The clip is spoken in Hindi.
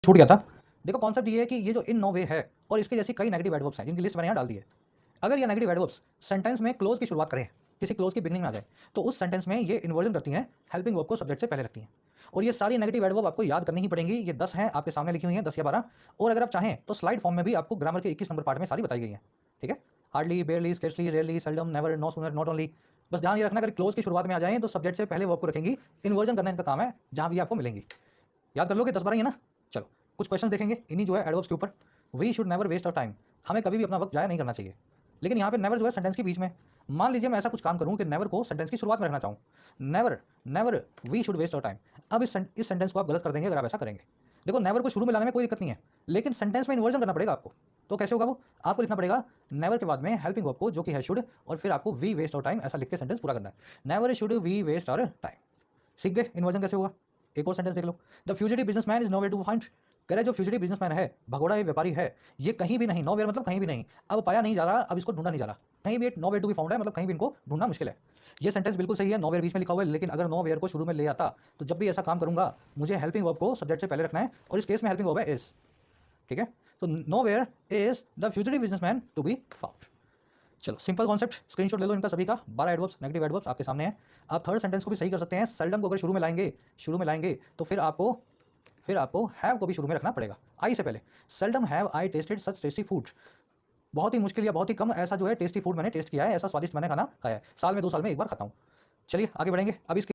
छूट गया था। देखो कॉन्सेप्ट ये है कि ये जो इन नो वे है और इसके जैसी कई नेगेटिव एडवर्ब्स हैं जिनकी लिस्ट मैंने यहाँ डाल दी है। अगर ये नेगेटिव एडवर्ब्स सेंटेंस में क्लोज की शुरुआत करें, किसी क्लोज की बिगनिंग में आ जाए, तो उस सेंटेंस में ये इन्वर्जन करती हैं, हेल्पिंग वर्ब को सब्जेक्ट से पहले रखती हैं। और ये सारी नेगेटिव एडवर्ब आपको याद करनी ही पड़ेंगी। ये 10 हैं, आपके सामने लिखी हुई हैं, 10 या 12। और अगर आप चाहें तो स्लाइड फॉर्म में भी आपको ग्रामर के 21 नंबर पार्ट में सारी बताई गई हैं। ठीक है, hardly, barely, scarcely, rarely, seldom, never, no sooner, not only. बस ध्यान ये रखना, अगर क्लोज की शुरुआत में आ जाएं तो सब्जेक्ट से पहले वर्ब को रखेंगी। इन्वर्जन करना इनका काम है, जहां भी आपको मिलेंगी। याद कर लोगे 10 12 ही है ना। चलो कुछ क्वेश्चन देखेंगे इन्हीं जो है एडवर्ब्स के ऊपर। We should never waste of time, हमें कभी भी अपना वक्त जाया नहीं करना चाहिए। लेकिन यहाँ पे नेवर जो है सेंटेंस के बीच में। मान लीजिए मैं ऐसा कुछ काम करूँ कि नेवर को सेंटेंस की शुरुआत में रखना चाहूँ। Never, never we should waste of time. अब इस सेंटेंस को आप गलत कर देंगे अगर आप ऐसा करेंगे। देखो नेवर को शुरू में लाने में कोई दिक्कत नहीं है, लेकिन सेंटेंस में इन्वर्जन करना पड़ेगा आपको। तो कैसे होगा वो? आपको लिखना पड़ेगा नेवर के बाद में हेल्पिंग वर्ब को, जो कि है शुड, और फिर आपको वी वेस्ट ऑफ टाइम ऐसा लिख के सेंटेंस पूरा करना है। Never should we waste of time. सीख गए इन्वर्जन कैसे होगा? एक और सेंटेंस देख लो। The fugitive businessman is nowhere to find. कह रहा है जो फ्यूजिटिव बिजनेसमैन है, भगोड़ा ये व्यापारी है, ये कहीं भी नहीं, नोवेयर मतलब कहीं भी नहीं, अब पाया नहीं जा रहा, अब इसको ढूंढा नहीं जा रहा, कहीं भी नोवेयर टू बी फाउंड है, मतलब कहीं भी इनको ढूंढना मुश्किल है। ये सेंटेंस बिल्कुल सही है, नोवेयर बीच में लिखा हुआ है, लेकिन अगर नोवेयर को शुरू में ले आता तो जब भी ऐसा काम करूंगा मुझे हेल्पिंग वर्ब को सब्जेक्ट से पहले रखना है, और इस केस में हेल्पिंग वर्ब है इज। ठीक है, तो nowhere is the fugitive businessman to be found. चलो सिंपल कॉन्सेप्ट, स्क्रीनशॉट ले लो इनका सभी का। 12 एडवर्ब्स, नेगेटिव एडवर्ब्स आपके सामने है। आप थर्ड सेंटेंस को भी सही कर सकते हैं। सेल्डम को अगर शुरू में लाएंगे तो फिर आपको हैव को भी शुरू में रखना पड़ेगा, आई से पहले। Seldom have I tasted such tasty food. बहुत ही मुश्किल या बहुत ही कम ऐसा जो है टेस्टी फूड मैंने टेस्ट किया है, ऐसा स्वादिष्ट मैंने खाना खाया है, साल में 2 साल में एक बार खाता हूँ। चलिए आगे बढ़ेंगे अब इसके